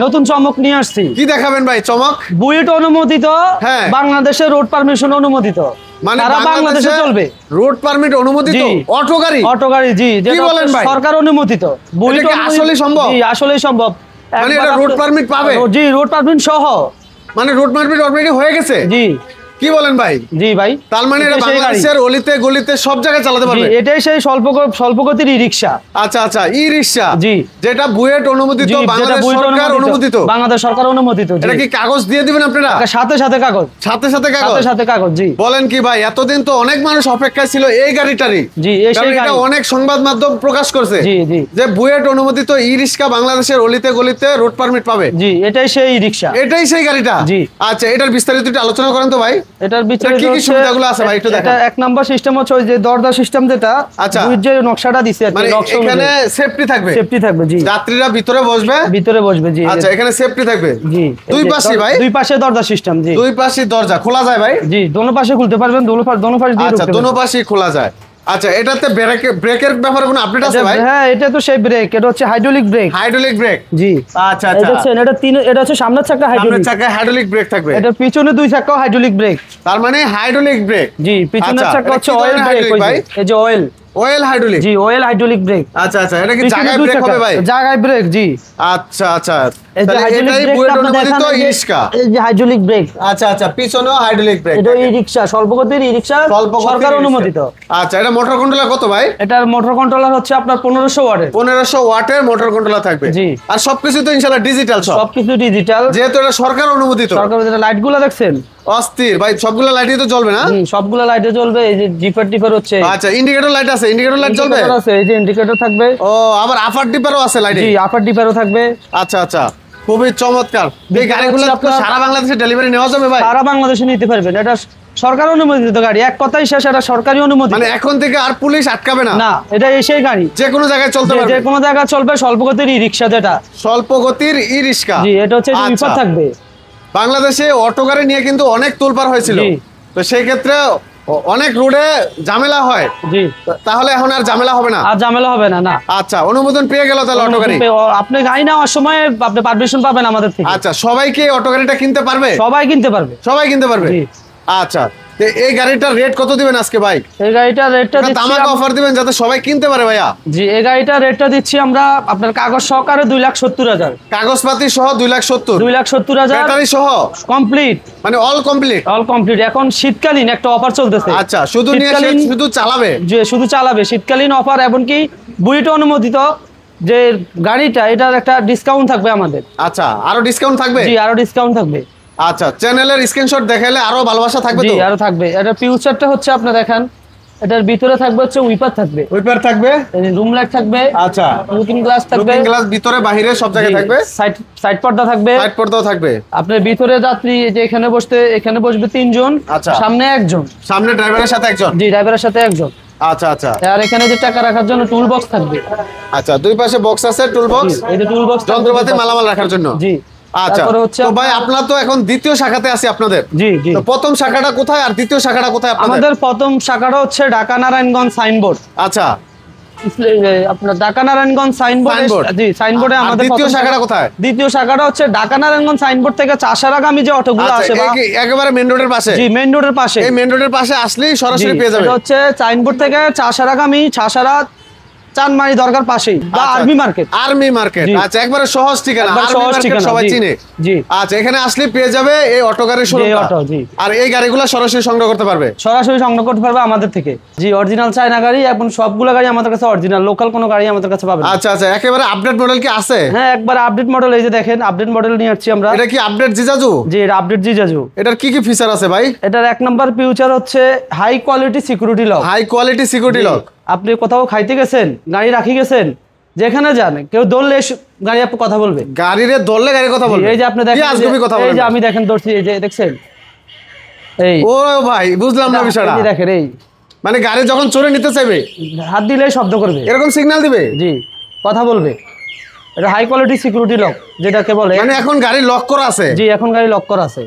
নতুন চমক নিয়ে আসছি। কি দেখাবেন ভাই চমক? বুয়েট অনুমোদিত, বাংলাদেশের রোড পারমিশন অনুমোদিত, মানে সারা বাংলাদেশে চলবে। রোড পারমিট অনুমোদিত অটো গাড়ি? অটো গাড়ি, জি, কি বলেন ভাই? সরকার অনুমোদিত। বুয়েট আসলেই সম্ভব? জি, আসলেই সম্ভব। মানে এটা রোড পারমিট পাবে? জি, রোড পারমিট সহ। মানে রোড পারমিট অলরেডি হয়ে গেছে? জি। কি বলেন ভাই? জি ভাই। তার মানে এটা বাংলাদেশের অলিতে গলিতে সব জায়গায় চালাতে পারবে? এটাই সেই স্বল্পগতির ই-রিকশা। আচ্ছা আচ্ছা, ই-রিকশা। জি, যেটা বুয়েট অনুমোদিত, বাংলাদেশ সরকার অনুমোদিত। বাংলাদেশ সরকার অনুমোদিত। এটা কি কাগজ দিয়ে দিবেন আপনারা? সাথে সাথে কাগজ। সাথে সাথে কাগজ? সাথে সাথে কাগজ, জি। বলেন কি ভাই, এতদিন তো অনেক মানুষ অপেক্ষায় ছিল এই গাড়িটারই। জি, এটা অনেক সংবাদ মাধ্যম প্রকাশ করছে। জি জি, যে বুয়েট অনুমোদিত ই-রিকশা বাংলাদেশের অলিতে গলিতে রোড পারমিট পাবে। জি, এটাই সেই ই-রিকশা। এটাই সেই গাড়িটা? জি। আচ্ছা, এটার বিস্তারিত একটু আলোচনা করেন তো ভাই। এটার বিস্তারিত কি কি সুবিধাগুলো আছে ভাই একটু দেখান। এটা এক নাম্বার সিস্টেম হচ্ছে ওই যে দরজা সিস্টেম, যেটা বুয়েট যে নকশাটা দিছে, মানে এখানে সেফটি থাকবে? সেফটি থাকবে, জি। যাত্রীরা ভিতরে বসবে? ভিতরে বসবে, জি। আচ্ছা, এখানে সেফটি থাকবে? জি। দুই পাশে ভাই? দুই পাশে দরজা সিস্টেম, জি। দুই পাশে দরজা খোলা যায় ভাই? জি, দোনো পাশে খুলতে পারবেন, দোনো পাশ দিয়ে। আচ্ছা, দোনো পাশেই খোলা যায়। আচ্ছা, এটাতে ব্রেকের ব্যাপারে কোনো আপডেট আছে ভাই? হ্যাঁ, এটা তো সেই ব্রেক, এটা হচ্ছে হাইড্রোলিক ব্রেক। Hydraulic brake? জি। আচ্ছা আচ্ছা, এটা হচ্ছে সামনের চাকা হাইড্রোলিক। সামনের চাকায় হাইড্রোলিক ব্রেক থাকবে। এটা পিছনে দুই চাকাও হাইড্রোলিক ব্রেক। তার মানে হাইড্রোলিক ব্রেক? জি, পিছনের চাকা হচ্ছে অয়েল ব্রেক। এই যে অয়েল হাইড্রোলিক? জি, অয়েল হাইড্রোলিক ব্রেক। আচ্ছা আচ্ছা, এটা কি জায়গায় ব্রেক হবে ভাই? জায়গায় ব্রেক, জি। আচ্ছা আচ্ছা, এটাই বুয়েট অনুমোদিত ই-রিকশা। এই যে হাইড্রোলিক ব্রেক। আচ্ছা আচ্ছা, পিছনেও হাইড্রোলিক ব্রেক। এটা ই-রিকশা, স্বল্পগতির ই-রিকশা, সরকার অনুমোদিত। আচ্ছা, এটা মোটর কন্ট্রোলার কত ভাই? এটার মোটর কন্ট্রোলার হচ্ছে আপনার 1500 ওয়াটের। 1500 ওয়াটের মোটর কন্ট্রোলার থাকবে? জি। আর সবকিছু তো ইনশাআল্লাহ ডিজিটাল? সবকিছু ডিজিটাল, যেহেতু এটা সরকার অনুমোদিত। লাইটগুলো দেখছেন অস্থির ভাই, সবগুলো লাইটই তো জ্বলবে না? সবগুলো লাইটে জ্বলবে। এই যে জিপার হচ্ছে। আচ্ছা, ইন্ডিকেটর লাইট আছে? ইন্ডিকেটর লাইট জ্বলবে? আছে, এই যে ইন্ডিকেটর থাকবে। ও, আবার আপার ডিপারও আছে লাইট? জি, আপার ডিপারও থাকবে। আচ্ছা আচ্ছা, খুবই চমৎকার। এই গাড়িগুলো সারা বাংলাদেশে ডেলিভারি নেওয়া যাবে ভাই? সারা বাংলাদেশে নিতে পারবেন। এটা সরকার অনুমোদিত গাড়ি, এক কথাই শেষ, এটা সরকারি অনুমতি। মানে এখন থেকে আর পুলিশ আটকাবে না? না, এটা সেই গাড়ি যে কোনো জায়গায় চলতে পারবে? যে কোনো জায়গায় চলবে। স্বল্পগতির ই-রিকশা, যেটা স্বল্পগতির ই-রিকশা। জি, এটা হচ্ছে উইপার থাকবে। বাংলাদেশে অটো গাড়ি নিয়ে কিন্তু অনেক তোলপাড় হয়েছিল, তো সেই ক্ষেত্রে অনেক রোডে ঝামেলা হয়। জি, তাহলে এখন আর ঝামেলা হবে না? আর ঝামেলা হবে না। না। আচ্ছা, অনুমোদন পেয়ে গেল তাহলে অটো গাড়ি? আপনি গাড়ি নেওয়ার সময় আপনি পারমিশন পাবেন আমাদের থেকে। আচ্ছা, সবাই কি অটো গাড়িটা কিনতে পারবে? সবাই কিনতে পারবে। সবাই কিনতে পারবে? আচ্ছা, এই গাড়িটার রেট কত দিবেন আজকে ভাই? এই গাড়িটার রেটটা দিচ্ছি, ধামাকা অফার দিবেন যাতে সবাই কিনতে পারে ভাইয়া। জি, এই গাড়িটার রেটটা দিচ্ছি আমরা আপনার কাগজ সহকারে 2,70,000। কাগজপাতি সহ 2,70,000? 2,70,000 ব্যাটারি সহ কমপ্লিট? মানে অল কমপ্লিট? All complete. এখন শীতকালীন একটা অফার চলতেছে। আচ্ছা, শুধু চালাবে? যে শুধু চালাবে, শীতকালীন অফার। এমনকি বুয়েট অনুমোদিত যে গাড়িটা, এটার একটা ডিসকাউন্ট থাকবে আমাদের। আচ্ছা, আরো ডিসকাউন্ট থাকবে? জি, আরো ডিসকাউন্ট থাকবে। আচ্ছা, চ্যানেলের স্ক্রিনশট দেখাইলে আরো ভালোবাসা থাকবে তো? জি, আরো থাকবে। এটা ফিউচারটা হচ্ছে আপনি দেখেন, এটার ভিতরে থাকবে হচ্ছে উইপার থাকবে। উইপার থাকবে? রুম লাইট থাকবে। আচ্ছা, লুকিং গ্লাস থাকবে। লুকিং গ্লাস ভিতরে বাইরে সব জায়গায় থাকবে। সাইড পর্দা থাকবে। সাইড পর্দাও থাকবে। আপনার ভিতরে যাত্রী যে এখানে বসবে 3 জন। আচ্ছা, সামনে 1 জন। সামনে ড্রাইভারের সাথে 1 জন? জি, ড্রাইভারের সাথে 1 জন। আচ্ছা আচ্ছা। আর এখানে যে টাকা রাখার জন্য টুল বক্স থাকবে। আচ্ছা, দুই পাশে বক্স আছে, টুল বক্স। এই যে টুল বক্স, যন্ত্রপাতি মালামাল রাখার জন্য। জি। আচ্ছা, তো ভাই আপনারা তো এখন দ্বিতীয় শাখাতে আছি আপনাদের। জি জি। তো প্রথম শাখাটা কোথায় আর দ্বিতীয় শাখাটা কোথায় আপনাদের? আমাদের প্রথম শাখাটা হচ্ছে ঢাকা নারায়ণগঞ্জ সাইনবোর্ড। আচ্ছা, আপনার ঢাকা নারায়ণগঞ্জ সাইনবোর্ড। জি, সাইনবোর্ডে আমাদের দ্বিতীয় শাখাটা কোথায়? দ্বিতীয় শাখাটা হচ্ছে ঢাকা নারায়ণগঞ্জ সাইনবোর্ড থেকে চাষারাগামী যে অটোগুলো আসে, একেবারে মেইন রোডের পাশে? জি, মেইন রোডের পাশে। এই মেইন রোডের পাশে আসলেই সরাসরি পেয়ে যাবেন। এটা হচ্ছে সাইনবোর্ড থেকে চাষারাগামী, চাষারা চানমারি দরকার পাশেই, বা আর্মি মার্কেট। আর্মি মার্কেট, আচ্ছা, একবারে সহজ ঠিকানা, আর্মি মার্কেট সবাই চিনে। জি, আচ্ছা, এখানে আসলে পেয়ে যাবে এই অটো গাড়ির শোরুমটা। আর এই গাড়িগুলো সরাসরি সংগ্রহ করতে পারবে? সরাসরি সংগ্রহ করতে পারবে আমাদের থেকে। জি, অরিজিনাল চায়না গাড়ি, এখন সবগুলো গাড়ি আমাদের কাছে অরিজিনাল, লোকাল কোনো গাড়ি আমাদের কাছে পাবেন। আচ্ছা আচ্ছা, একেবারে আপডেট মডেল কি আছে? হ্যাঁ, একবার আপডেট মডেল। এই যে দেখেন, আপডেট মডেল নিয়ে আসছি আমরা। এটা কি আপডেট জিজাজু? জি, এটা আপডেট জিজাজু। এটার কি কি ফিচার আছে ভাই? এটার 1 নাম্বার ফিচার হচ্ছে high quality security lock. High quality security lock. আপনি কোথাও খাইতে গেছেন, গাড়ি রাখি গেছেন, যেখানে যান, কেউ দৌড়লে গাড়ি আপনি কথা বলবে। গাড়িরে দৌড়লে গাড়ি কথা বলবে? এই যে আপনি দেখেন, এই যে আমি দেখেন দৌড়ছি, এই যে দেখছেন, এই ও ভাই, বুঝলাম না বিষয়টা। এই দেখেন, এই মানে গাড়ি যখন চলে নিতে চাইবে, হাত দিলেই শব্দ করবে, এরকম সিগন্যাল দিবে? জি, কথা বলবে। এটা হাই কোয়ালিটি সিকিউরিটি লক যেটাকে বলে। মানে এখন গাড়ি লক করা আছে? জি, এখন গাড়ি লক করা আছে।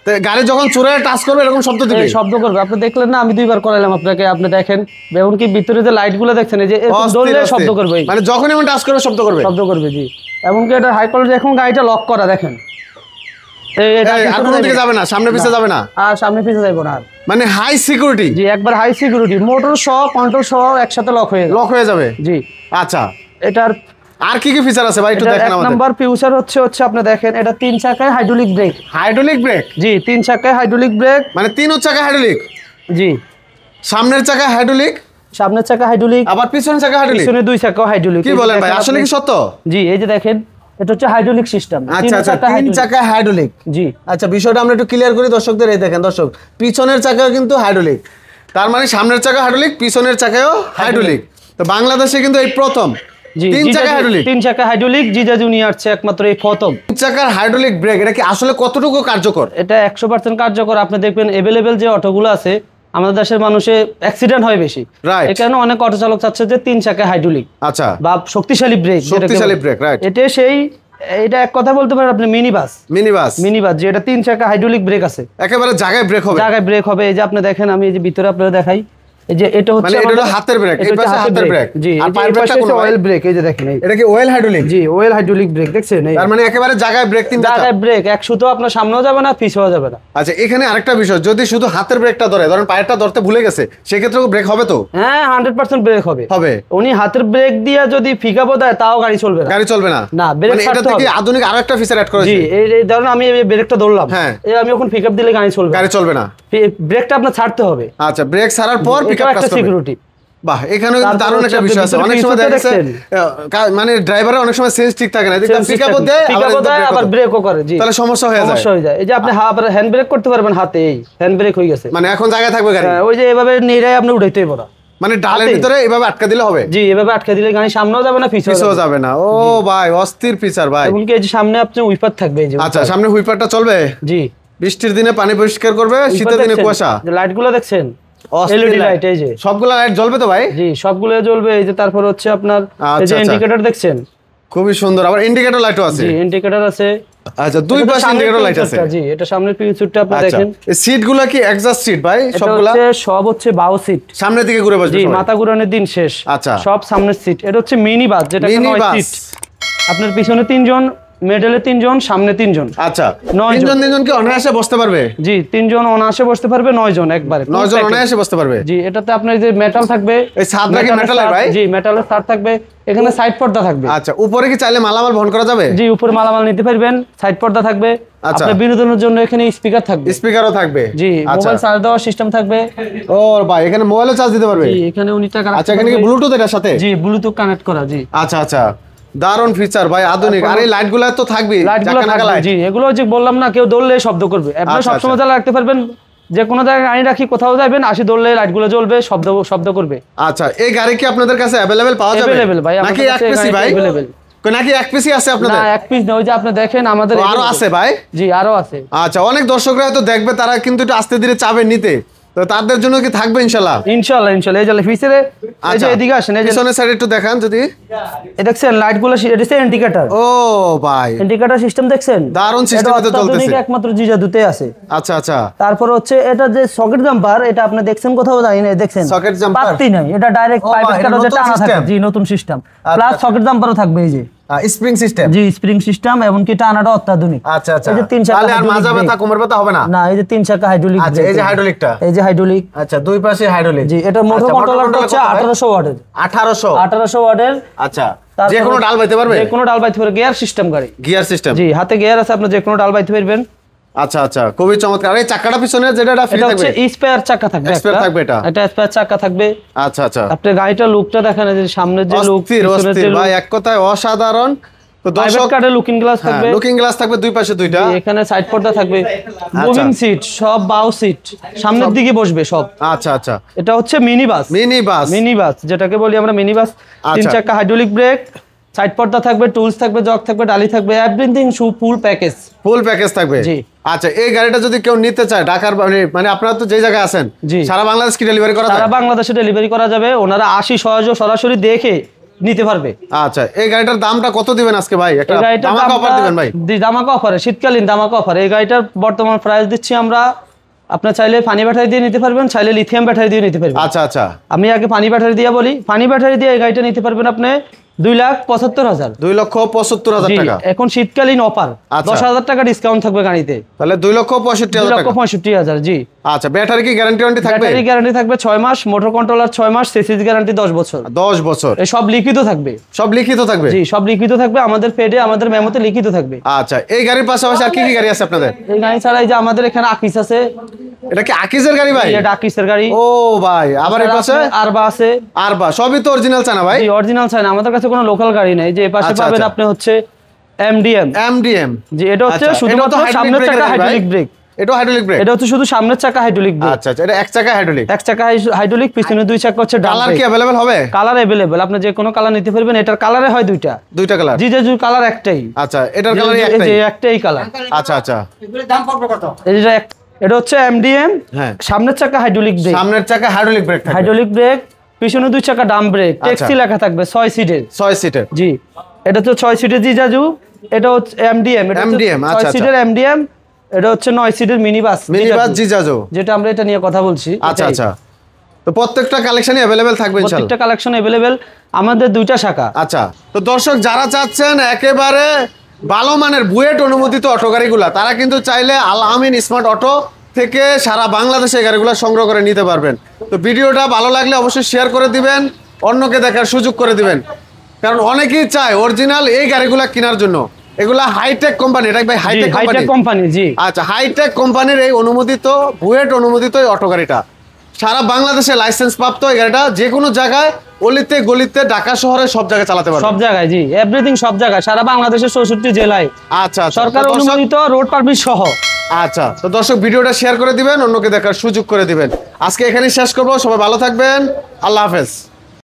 তো গাড়ি যখন চূড়ায় টাচ করবে এরকম শব্দ দিবে, শব্দ করবে। আপনি দেখলেন না, আমি 2 বার করাইলাম আপনাকে, আপনি দেখেন এবং কি ভিতরে যে লাইট গুলো দেখছেন এই যে দৌড়লে শব্দ করবে, মানে যখনই আমি টাচ করবে শব্দ করবে, শব্দ করবে। জি, এবং কি এটা হাই কোয়ালিটি। এখন গাড়িটা লক করা দেখেন, আর কোনো দিকে যাবে না, সামনে পিছে যাবে না, আর সামনে পিছে যাবে না, মানে হাই সিকিউরিটি। জি, একবার হাই সিকিউরিটি, মোটর সহ কন্ট্রোল সহ একসাথে লক হয়ে যাবে। জি, আচ্ছা এটার আর কি কি ফিচার আছে ভাই একটু দেখেন আমাদের। নাম্বার ফিচার হচ্ছে আপনি দেখেন, এটা 3 চাকায় হাইড্রোলিক ব্রেক। Hydraulic brake? জি, 3 চাকায় হাইড্রোলিক ব্রেক, মানে 3 চাকা হাইড্রোলিক? জি, সামনের চাকা হাইড্রোলিক, সামনের চাকা হাইড্রোলিক, আবার পিছনের চাকা হাইড্রোলিক, পিছনে 2 চাকা হাইড্রোলিক। কি বলেন ভাই, আসলে কি সত্য? জি, এই যে দেখেন, এটা হচ্ছে হাইড্রোলিক সিস্টেম। আচ্ছা আচ্ছা, 3 চাকা হাইড্রোলিক। জি, আচ্ছা, বিষয়টা আমরা একটু ক্লিয়ার করি দর্শকদের। এই দেখেন দর্শক, পিছনের চাকাও কিন্তু হাইড্রোলিক, তার মানে সামনের চাকা হাইড্রোলিক, পিছনের চাকাও হাইড্রোলিক। তো বাংলাদেশে কিন্তু এই প্রথম 3 চাকা হাইড্রোলিক। 3 চাকা হাইড্রোলিক জিজা জুনিয়র আছে একমাত্র এই প্রথম। 3 চাকার হাইড্রোলিক ব্রেক, এটা কি আসলে কতটুকু কার্যকর? এটা 100% কার্যকর। আপনি দেখবেন अवेलेबल যে অটোগুলো আছে আমাদের দেশের মানুষে অ্যাক্সিডেন্ট হয় বেশি, এই কারণে অনেক অটো চালক চাচ্ছে যে 3 চাকা হাইড্রোলিক, আচ্ছা, বা শক্তিশালী ব্রেক, শক্তিশালী ব্রেক, রাইট। এটা এক কথা বলতে পারেন আপনি মিনিবাস যে এটা 3 চাকা হাইড্রোলিক ব্রেক আছে, একেবারে জায়গায় ব্রেক হবে। এই যে আপনি দেখেন, আমি এই যে ভিতরে আপনাদের দেখাই, এই যে এটা হচ্ছে মানে এটা হাতের ব্রেক, এই পাশে হাতের ব্রেক। জি, আর পায়ের ব্রেকটা কোন অয়েল ব্রেক, এই যে দেখেন, এটা কি অয়েল হাইড্রোলিক? জি, অয়েল হাইড্রোলিক ব্রেক দেখছেন, তার মানে একেবারে জায়গায় ব্রেক, 3 জায়গায় ব্রেক, এক সুতো আপনার সামনেও যাবে না পিছেও যাবে না। আচ্ছা, এখানে আরেকটা বিষয়, যদি শুধু হাতের ব্রেকটা ধরেন পায়েরটা ধরতে ভুলে গেছে, সেক্ষেত্রে ব্রেক হবে তো? হ্যাঁ, 100% ব্রেক হবে। উনি হাতের ব্রেক দিয়ে যদি ফিকাবো দেয় তাও গাড়ি চলবে না, না ব্রেক ছাড়তে হবে। আধুনিক আরেকটা ফিচার অ্যাড করেছে। জি, এই ধরুন আমি এই ব্রেকটা ধরলাম, হ্যাঁ, আমি এখন পিকআপ দিলে গাড়ি চলবে না, ব্রেকটা আপনার ছাড়তে হবে। আচ্ছা, ব্রেক ছাড়ার পর পিকআপ কাজ করবে, সিকিউরিটি। বাহ, এখানে কিন্তু দারুণ একটা বিষয় আছে। অনেক সময় দেখা যাচ্ছে মানে ড্রাইভারের অনেক সময় সেন্স ঠিক থাকে না, দেখবেন পিকআপও দেয় আবার ব্রেকও করে। জি, তাহলে সমস্যা হয়ে যায়। এই যে আপনি হ্যান্ড ব্রেক করতে পারবেন হাতে, এই হ্যান্ড ব্রেক হয়ে গেছে, মানে এখন জায়গায় থাকবে গাড়ি, ওই যে এভাবে নিয়ে আপনি উঠাইতে হবে না, মানে ডালের ভিতরে এভাবে আটকা দিলে হবে। জি, এভাবে আটকা দিলে গাড়ি সামনেও যাবে না পিছেও যাবে না। ও ভাই, অস্থির ফিচার ভাই। এমনকি এই যে সামনে আপনি হুইপার থাকবে, এই যে আচ্ছা, সামনে হুইপারটা চলবে। জি, বৃষ্টির দিনে পানি পরিষ্কার করবে, শীতের দিনে কুয়াশা। লাইটগুলো দেখছেন, এলইডি লাইট, এই যে সবগুলো লাইট জ্বলবে তো ভাই? জি, সবগুলো জ্বলবে। এই যে তারপর হচ্ছে আপনার এই যে ইন্ডিকেটর দেখছেন, খুবই সুন্দর। আবার ইন্ডিকেটর লাইটও আছে। জি, ইন্ডিকেটর আছে। আচ্ছা, দুই পাশে ইন্ডিকেটর লাইট আছে। জি, এটা সামনের ফিউচারটা আপনি দেখেন। এই সিটগুলো কি অ্যাডজাস্ট সিট ভাই? সবগুলা সব হচ্ছে বাউ সিট, সামনের দিকে ঘুরে বসবে। জি, মাথা ঘুরানোর দিন শেষ। আচ্ছা, সব সামনের সিট। এটা হচ্ছে মিনি বাস, যেটা 9 সিট। আপনার পিছনে 3 জন, মিডলে 3 জন, সামনে 3 জন। আচ্ছা, 3 জন কি অনায়াসে বসতে পারবে? জি, 3 জন অনায়াসে বসতে পারবে, 9 জন একবারে, 9 জন অনায়াসে বসতে পারবে। জি, এটাতে আপনার যে মেটাল থাকবে, এই ছাদটা কি মেটালের ভাই? জি, মেটালের ছাদ থাকবে, এখানে সাইড পর্দা থাকবে। আচ্ছা, উপরে কি চাইলে মালামাল বহন করা যাবে? জি, উপরে মালামাল নিতে পারবেন, সাইড পর্দা থাকবে। আপনার বিনোদনের জন্য এখানে স্পিকার থাকবে, স্পিকারও থাকবে। জি, মোবাইল চার্জ দেওয়ার সিস্টেম থাকবে। ও ভাই, এখানে মোবাইলও চার্জ দিতে পারবে? জি, এখানে 19 টাকা। আচ্ছা, এখানে কি ব্লুটুথ এর সাথে? জি, ব্লুটুথ কানেক্ট করা। জি, আচ্ছা আচ্ছা, দারুন ফিচার ভাই, আধুনিক। আর এই লাইটগুলো তো থাকবে, জি, এগুলো যে বললাম না, কেউ দৌড়লে শব্দ করবে। আপনি সব সময় জ্বালা রাখতে পারবেন, যে কোনো জায়গায় গাড়ি রাখি কোথাও যাবেন, আসি দৌড়লে লাইটগুলো জ্বলবে, শব্দ করবে। আচ্ছা, এই গাড়ি কি আপনাদের কাছে अवेलेबल পাওয়া যাবে? अवेलेबल ভাই, নাকি এক পিসি ভাই? নাকি এক পিসি আছে আপনাদের? না, এক পিস না, ওই যে আপনি দেখেন আমাদের আরো আছে ভাই। জি, আরো আছে। আচ্ছা, অনেক দর্শকরা হয়তো দেখবে, তারা কিন্তু একটু আস্তে ধীরে চাবে নিতে, তো তাদের জন্য কি থাকবে ইনশাআল্লাহ? ইনশাআল্লাহ। এই যে ফিচারে, এই যে এদিকে আসেন, এই যে পিছনের সাইড একটু দেখান যদি। এই দেখছেন লাইটগুলো, এটা হচ্ছে ইন্ডিকেটর। ও ভাই, ইন্ডিকেটর সিস্টেম দেখছেন, দারুণ সিস্টেমে তো চলতেছে। একমাত্র জিজাদুতে আছে। আচ্ছা আচ্ছা, তারপর হচ্ছে এটা যে সকেট জাম্পার, এটা আপনি দেখছেন কোথাও জানি না, দেখছেন সকেট জাম্পার পাত্তি নাই, এটা ডাইরেক্ট পাইপ কাটা যেটা টানা থাকে। জি, নতুন সিস্টেম, প্লাস সকেট জাম্পারও থাকবে। এই যে স্প্রিং সিস্টেম। জি, স্প্রিং সিস্টেম, এবং কি টানাটা অত্যাধুনিক। আচ্ছা আচ্ছা, এই যে 3 চাকা, তাহলে আর মাজা ব্যথা কোমর ব্যথা হবে না? না, এই যে 3 চাকা হাইড্রোলিক। আচ্ছা, এই যে হাইড্রোলিকটা, এই যে হাইড্রোলিক। আচ্ছা, দুই পাশে হাইড্রোলিক। জি, এটা মোটর কন্ট্রোলারটা হচ্ছে 1800 ওয়াটের। 1800 ওয়াটের। আচ্ছা, যে কোনো ডাল বাইতে পারবে? যে কোনো ডাল বাইতে পারবে, গিয়ার সিস্টেম গাড়ি। Gear system? জি, হাতে গিয়ার আছে, আপনি যে কোনো ডাল বাইতে পারবেন। আচ্ছা আচ্ছা, খুবই চমৎকার। এই চাকাটা পিছনে যেটা ফ্রি থাকবে, এটা হচ্ছে স্পেয়ার চাকা থাকবে, স্পেয়ার থাকবে। এটা স্পেয়ার চাকা থাকবে। আচ্ছা আচ্ছা, আপনি গাড়িটা লুকটা দেখেন, যে সামনের যে লুক, পিছনের যে লুক ভাই, এক কথায় অসাধারণ। তো দর্শক কার্ডে লুকিং গ্লাস থাকবে, লুকিং গ্লাস থাকবে দুই পাশে দুইটা। এখানে সাইড পর্দা থাকবে, মুভিং সিট, সব বাউ সিট, সামনের দিকে বসবে সব। আচ্ছা আচ্ছা, এটা হচ্ছে মিনি বাস, যেটাকে বলি আমরা মিনি বাস। 3 চাকা হাইড্রোলিক ব্রেক, সাইড পর্দা থাকবে, টুলস থাকবে, জগ থাকবে, ডালি থাকবে, এভরিথিং ফুল প্যাকেজ থাকবে। জি, আচ্ছা, এই গাড়িটা যদি কেউ নিতে চায় ঢাকার, মানে আপনারা তো যে জায়গায় আছেন, সারা বাংলাদেশ কি ডেলিভারি করা যাবে? সারা বাংলাদেশে ডেলিভারি করা যাবে। ওনারা আসি সরাসরি দেখে নিতে পারবে। আচ্ছা, এই গাড়িটার দামটা কত দিবেন আজকে ভাই? একটা ধামাকা অফার দিবেন ভাই। ধামাকা অফারে, শীতকালীন ধামাকা অফার। এই গাড়িটার বর্তমান প্রাইস দিচ্ছি আমরা, আপনার চাইলে পানি ব্যাটারি দিয়ে নিতে পারবেন, চাইলে লিথিয়াম ব্যাটারি দিয়ে নিতে পারবেন। আচ্ছা আচ্ছা, আমি আগে পানি ব্যাটারি দিয়ে বলি। পানি ব্যাটারি দিয়ে এই গাড়িটা নিতে পারবেন আপনি 2,75,000। 2,75,000 টাকা এখন শীতকালীন অফার, 10,000 টাকা ডিসকাউন্ট থাকবে গাড়িতে। তাহলে 2,65,000 টাকা। 2,65,000 জি। আচ্ছা, ব্যাটারি কি গ্যারান্টি থাকবে? ব্যাটারি গ্যারান্টি থাকবে 6 মাস, মোটর কন্ট্রোলার 6 মাস, সিসিস গ্যারান্টি 10 বছর। 10 বছর। এই সব লিখিত থাকবে। সব লিখিত থাকবে? জি, সব লিখিত থাকবে, আমাদের পেডে আমাদের মেমোতে লিখিত থাকবে। আচ্ছা, এই গাড়ির পাশাপাশি আর কি কি গাড়ি আছে আপনাদের? এই গাড়ি ছাড়া এই যে আমাদের এখানে আকিস আছে। এটা কি আকিসের গাড়ি ভাই? এটা আকিসের গাড়ি। ও ভাই, আবার এই পাশে আরবা আছে। আরবা, সবই তো অরিজিনাল চানা ভাই? জি, অরিজিনাল চানা। আমাদের কাছে কোনো লোকাল গাড়ি নেই। যে এই পাশে পাবেন আপনি হচ্ছে এমডিএম। এমডিএম, জি, এটা হচ্ছে শুধুমাত্র সামনের চাকা হাইড্রোলিক ব্রেক। এটা হাইড্রোলিক ব্রেক? এটা হচ্ছে শুধু সামনের চাকা হাইড্রোলিক ব্রেক। আচ্ছা আচ্ছা, এটা এক চাকা হাইড্রোলিক। এক চাকা হাইড্রোলিক, পিছনে দুই চাকা হচ্ছে ডাবল। কালার কি अवेलेबल হবে? কালার अवेलेबल, আপনি যে কোনো কালার নিতে পারবেন। এটার কালারে হয় দুইটা কালার। জি জি, কালার একটাই। আচ্ছা, এটার কালার একটাই? জি, একটাই কালার। আচ্ছা আচ্ছা, এগুলোর দাম পড়বে কত? এটা হচ্ছে এমডিএম। হ্যাঁ, সামনের চাকা হাইড্রোলিক ব্রেক। সামনের চাকা হাইড্রোলিক ব্রেক থাকবে। হাইড্রোলিক ব্রেক, পিছনে দুই চাকা ডাম ব্রেক। ট্যাক্সি লেখা থাকবে 6 সিটের। 6 সিটের? জি, এটা তো 6 সিটের জি জাজু। এটা হচ্ছে এমডিএম। এটা এমডিএম, আচ্ছা 6 সিটের এমডিএম। এটা হচ্ছে 9 সিটের মিনি বাস জি জাজু, যেটা আমরা এটা নিয়ে কথা বলছি। আচ্ছা আচ্ছা, তো প্রত্যেকটা কালেকশনই अवेलेबल থাকবে ইনশাআল্লাহ? প্রত্যেকটা কালেকশন अवेलेबल, আমাদের দুইটা শাখা। আচ্ছা, তো দর্শক যারা চাচ্ছেন একেবারে ভালো মানের বুয়েট অনুমোদিত অটো গাড়িগুলা, তারা কিন্তু চাইলে আল আমিন স্মার্ট অটো থেকে সারা বাংলাদেশে গাড়িগুলো সংগ্রহ করে নিতে পারবেন। তো ভিডিওটা ভালো লাগলে অবশ্যই শেয়ার করে দিবেন, অন্যকে দেখার সুযোগ করে দিবেন, কারণ অনেকেই চায় অরিজিনাল এই গাড়িগুলা কেনার জন্য। এগুলা হাইটেক কোম্পানি, এটা ভাই হাইটেক কোম্পানি? জি। আচ্ছা, হাইটেক কোম্পানির এই অনুমোদিত বুয়েট অনুমোদিত এই অটো গাড়িটা সারা বাংলাদেশে লাইসেন্স প্রাপ্ত। এই গাড়িটা যে কোনো জায়গায়, অলিতে গলিতে, ঢাকা শহরে সব জায়গায় চালাতে পারবেন। সব জায়গায়, জি, এভরিথিং সব জায়গায়, সারা বাংলাদেশের 64 জেলায়। আচ্ছা, সরকার অনুমোদিত, রোড পারমিট সহ। আচ্ছা, তো দর্শক ভিডিওটা শেয়ার করে দিবেন, অন্যকে দেখার সুযোগ করে দিবেন। আজকে এখানেই শেষ করবো। সবাই ভালো থাকবেন, আল্লাহ হাফেজ।